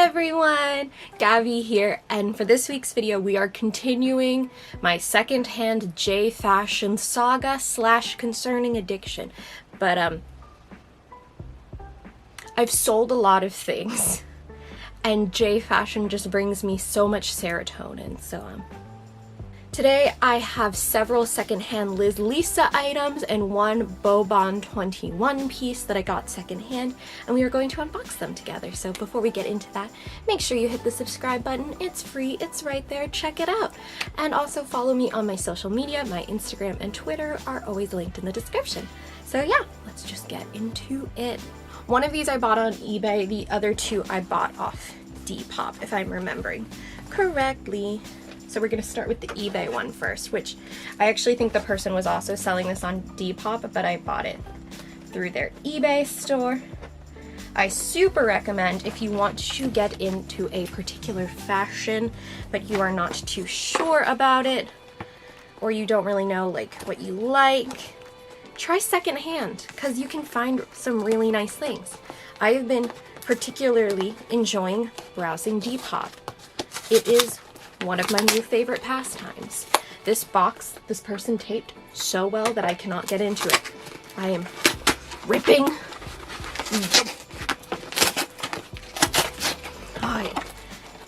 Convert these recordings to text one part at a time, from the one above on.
everyone, Gabby here, and for this week's video we are continuing my secondhand J fashion saga / concerning addiction. But I've sold a lot of things and J fashion just brings me so much serotonin, so today I have several secondhand Liz Lisa items and one Bobon 21 piece that I got secondhand, and we are going to unbox them together. So before we get into that, make sure you hit the subscribe button. It's free, it's right there, check it out. And also follow me on my social media. My Instagram and Twitter are always linked in the description. So yeah, let's just get into it. One of these I bought on eBay, the other two I bought off Depop, if I'm remembering correctly. So we're going to start with the eBay one first, which I actually think the person was also selling this on Depop, but I bought it through their eBay store. I super recommend if you want to get into a particular fashion, but you are not too sure about it, or you don't really know like what you like, try secondhand, because you can find some really nice things. I have been particularly enjoying browsing Depop. It is one of my new favorite pastimes. This box, this person taped so well that I cannot get into it. I am ripping.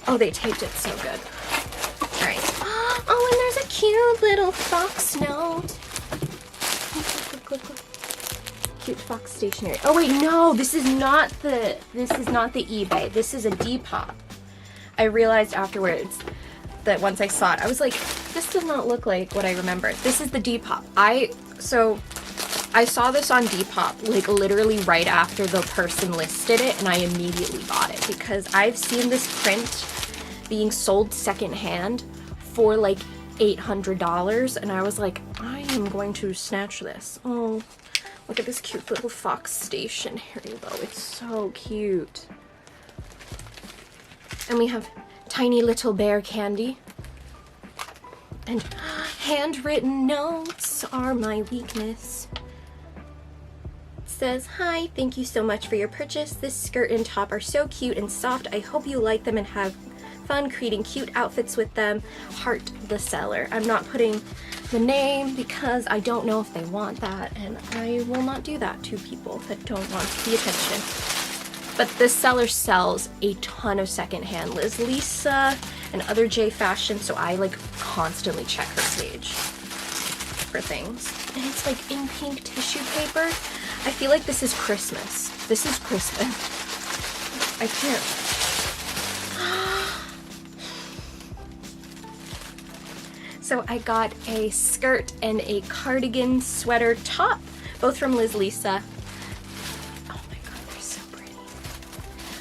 Oh, they taped it so good. All right. Oh, and there's a cute little fox note. Cute fox stationery. Oh wait, no, this is not the eBay. This is a Depop. I realized afterwards that once I saw it, I was like, this does not look like what I remember. This is the Depop. So I saw this on Depop, like literally right after the person listed it, and I immediately bought it because I've seen this print being sold secondhand for like $800, and I was like, I am going to snatch this. Oh, look at this cute little fox stationery though. It's so cute. And we have tiny little bear candy. And handwritten notes are my weakness. It says, hi, thank you so much for your purchase. This skirt and top are so cute and soft. I hope you like them and have fun creating cute outfits with them. Heart the seller. I'm not putting the name because I don't know if they want that, and I will not do that to people that don't want the attention. But this seller sells a ton of secondhand Liz Lisa and other J fashion, so I like constantly check her page for things. And it's like in pink tissue paper. I feel like this is Christmas. This is Christmas. I can't. So I got a skirt and a cardigan sweater top, both from Liz Lisa.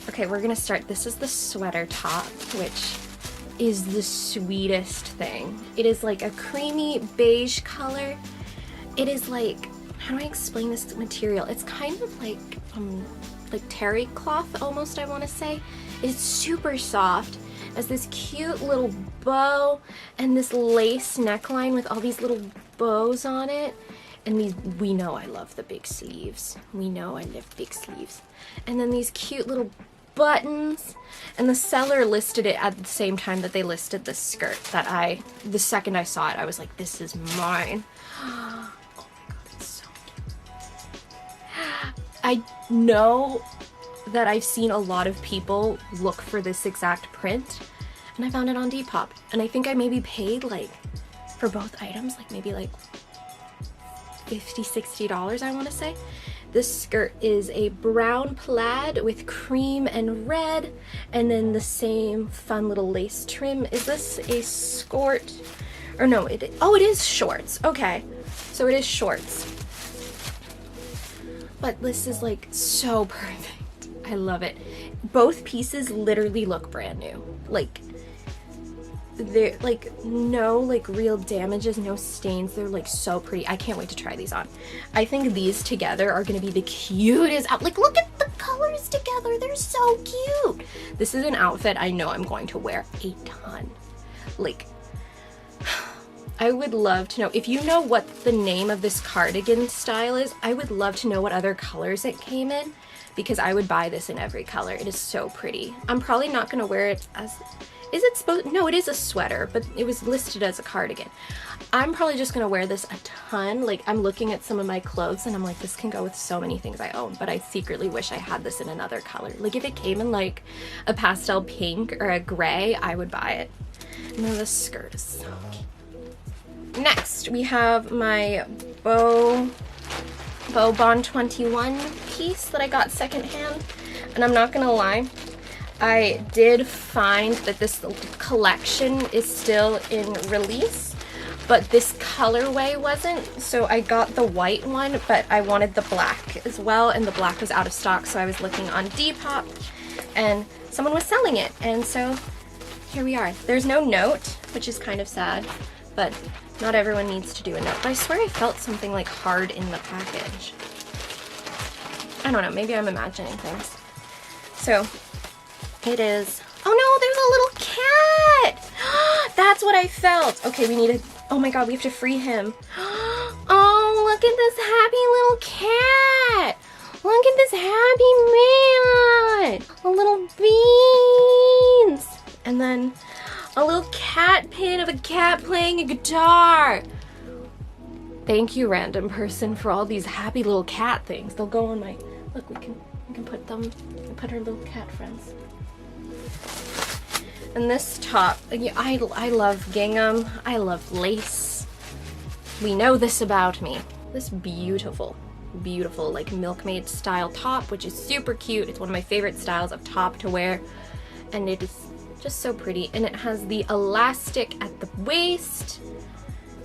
Okay, we're gonna start. This is the sweater top, which is the sweetest thing. It is like a creamy beige color. It is like, how do I explain this material? It's kind of like terry cloth almost, I want to say. It's super soft. It has this cute little bow and this lace neckline with all these little bows on it. And these, we know I love the big sleeves. We know I love big sleeves. And then these cute little buttons, and the seller listed it at the same time that they listed the skirt that the second I saw it, I was like, this is mine. Oh my god, it's so cute. I know that I've seen a lot of people look for this exact print, and I found it on Depop, and I think I maybe paid like, for both items, like maybe like $50–60, I want to say. This skirt is a brown plaid with cream and red, and then the same fun little lace trim. Is this a skirt? Or no, it is shorts. Okay, so it is shorts. But this is like so perfect. I love it. Both pieces literally look brand new. Like, they're like no like real damages, no stains. They're like so pretty. I can't wait to try these on. I think these together are gonna be the cutest like, look at the colors together, they're so cute. This is an outfit I know I'm going to wear a ton. Like, I would love to know, if you know what the name of this cardigan style is, I would love to know what other colors it came in, because I would buy this in every color. It is so pretty. I'm probably not gonna wear it as, is it supposed, no, it is a sweater, but it was listed as a cardigan. I'm probably just gonna wear this a ton. Like, I'm looking at some of my clothes and I'm like, this can go with so many things I own, but I secretly wish I had this in another color. Like, if it came in like a pastel pink or a gray, I would buy it. And then the skirt is so cute. Next, we have my Bond 21 piece that I got secondhand. And I'm not gonna lie, I did find that this collection is still in release, but this colorway wasn't, so I got the white one, but I wanted the black as well, and the black was out of stock, so I was looking on Depop, and someone was selling it, and so here we are. There's no note, which is kind of sad, but not everyone needs to do a note. But I swear I felt something like hard in the package. I don't know, maybe I'm imagining things. So, it is, oh no, there's a little cat! That's what I felt! Okay, we need to, oh my god, we have to free him. Oh, look at this happy little cat! Look at this happy man! A little beans! And then a little cat pin of a cat playing a guitar. Thank you, random person, for all these happy little cat things. They'll go on my, look, we can put them, put our little cat friends. And this top, I love gingham, I love lace. We know this about me. This beautiful, beautiful like milkmaid style top, which is super cute. It's one of my favorite styles of top to wear. And it is just so pretty. And it has the elastic at the waist.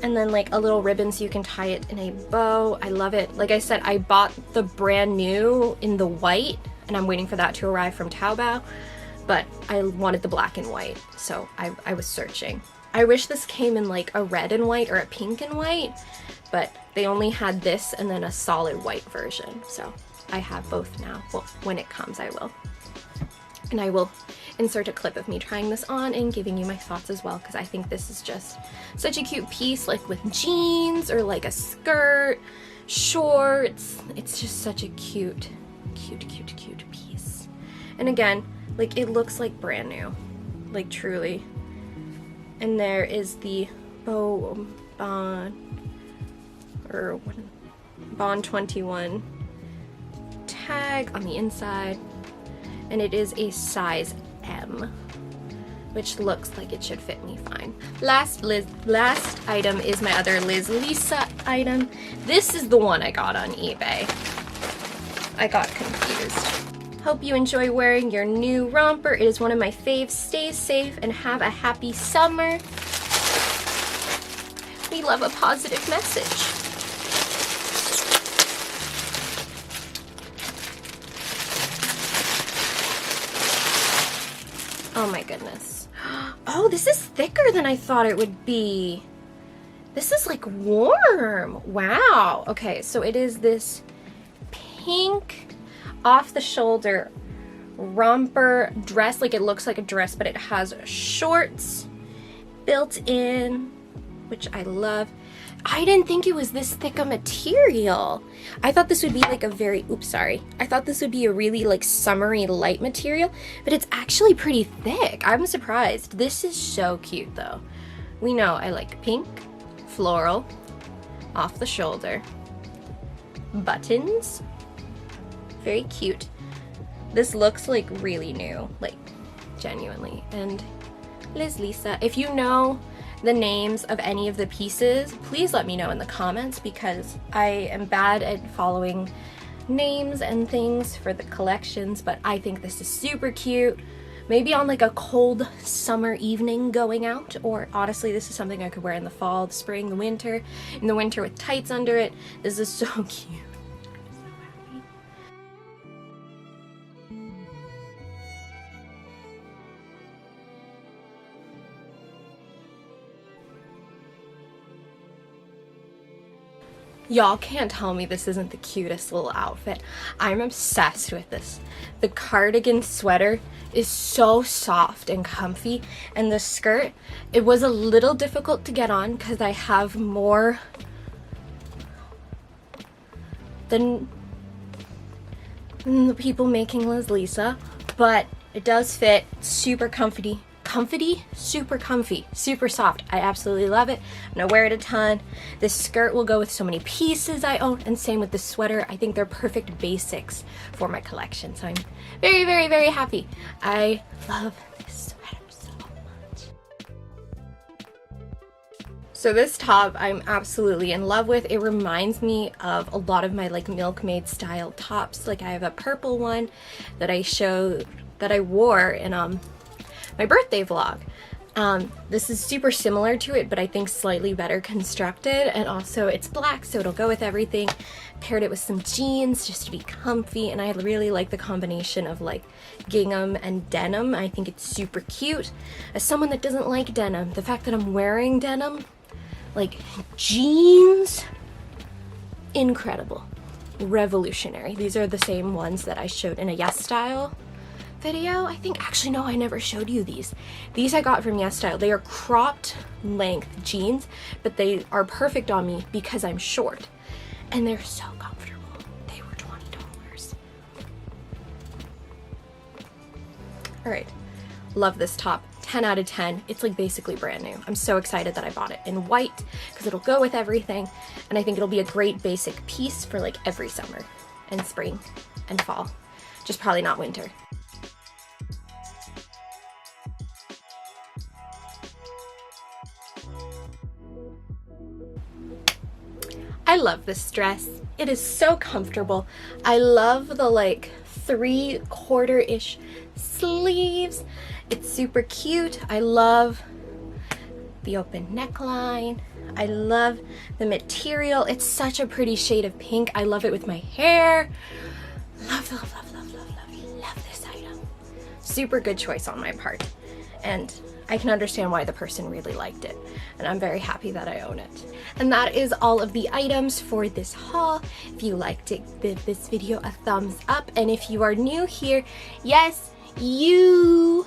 And then like a little ribbon so you can tie it in a bow. I love it. Like I said, I bought the brand new in the white, and I'm waiting for that to arrive from Taobao. But I wanted the black and white, so I was searching. I wish this came in like a red and white or a pink and white, but they only had this and then a solid white version. So I have both now. Well, when it comes, I will. And I will insert a clip of me trying this on and giving you my thoughts as well, because I think this is just such a cute piece, like with jeans or like a skirt, shorts. It's just such a cute, cute, cute, cute piece. And again, like it looks like brand new, like truly. And there is the Bond 21 tag on the inside, and it is a size M, which looks like it should fit me fine. Last item is my other Liz Lisa item. This is the one I got on eBay. I got confused. Hope you enjoy wearing your new romper. It is one of my faves. Stay safe and have a happy summer. We love a positive message. Oh my goodness. Oh, this is thicker than I thought it would be. This is like warm. Wow. Okay, so it is this pink off the shoulder romper dress. Like it looks like a dress, but it has shorts built in, which I love. I didn't think it was this thick a material. I thought this would be like a very, oops, sorry. I thought this would be a really like summery light material, but it's actually pretty thick. I'm surprised. This is so cute though. We know I like pink, floral, off the shoulder, buttons, very cute. This looks like really new, like genuinely. And Liz Lisa, if you know the names of any of the pieces, please let me know in the comments, because I am bad at following names and things for the collections, but I think this is super cute. Maybe on like a cold summer evening going out, or honestly this is something I could wear in the fall, the spring, the winter. In the winter with tights under it. This is so cute. Y'all can't tell me this isn't the cutest little outfit. I'm obsessed with this. The cardigan sweater is so soft and comfy, and the skirt, it was a little difficult to get on because I have more than the people making Liz Lisa, but it does fit. Super super comfy, super soft. I absolutely love it. I'm gonna wear it a ton. This skirt will go with so many pieces I own, and same with the sweater. I think they're perfect basics for my collection, so I'm very, very, very happy. I love this sweater so much. So this top I'm absolutely in love with. It reminds me of a lot of my like milkmaid style tops. Like I have a purple one that I wore in my birthday vlog. This is super similar to it, but I think slightly better constructed, and also it's black, so it'll go with everything. Paired it with some jeans just to be comfy, and I really like the combination of like gingham and denim. I think it's super cute. As someone that doesn't like denim, the fact that I'm wearing denim, like jeans, incredible, revolutionary. These are the same ones that I showed in a Yes Style video. I think, actually no, I never showed you these. These I got from Yes Style. They are cropped length jeans, but they are perfect on me because I'm short, and they're so comfortable. They were $20. All right, love this top. 10 out of 10. It's like basically brand new. I'm so excited that I bought it in white because it'll go with everything, and I think it'll be a great basic piece for like every summer and spring and fall, just probably not winter. I love this dress. It is so comfortable. I love the like 3/4-ish sleeves. It's super cute. I love the open neckline. I love the material. It's such a pretty shade of pink. I love it with my hair. Love, love, love, love, love, love, love this item. Super good choice on my part. And I can understand why the person really liked it, and I'm very happy that I own it. And that is all of the items for this haul. If you liked it, give this video a thumbs up, and if you are new here, yes, you,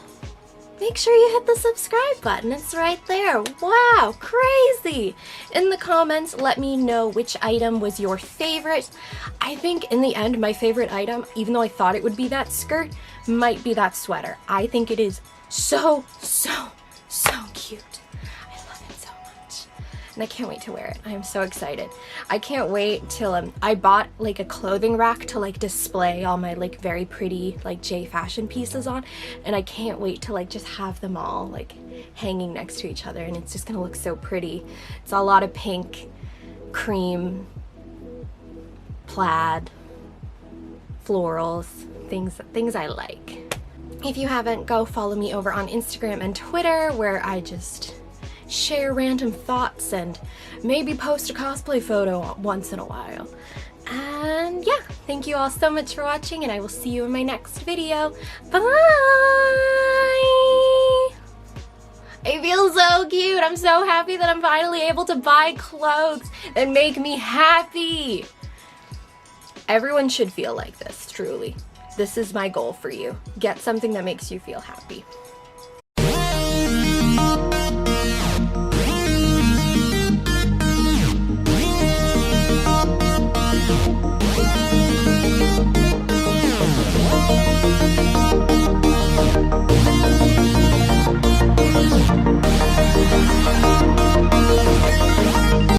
make sure you hit the subscribe button. It's right there. Wow, crazy! In the comments, let me know which item was your favorite. I think in the end, my favorite item, even though I thought it would be that skirt, might be that sweater. I think it is so, so, so cute. I love it so much. And I can't wait to wear it. I am so excited. I can't wait till I bought like a clothing rack to like display all my like very pretty like J fashion pieces on, and I can't wait to like just have them all like hanging next to each other, and it's just gonna look so pretty. It's a lot of pink, cream, plaid, florals, things I like. If you haven't, go follow me over on Instagram and Twitter, where I just share random thoughts and maybe post a cosplay photo once in a while. And yeah, thank you all so much for watching, and I will see you in my next video. Bye! I feel so cute. I'm so happy that I'm finally able to buy clothes that make me happy. Everyone should feel like this, truly. This is my goal for you. Get something that makes you feel happy.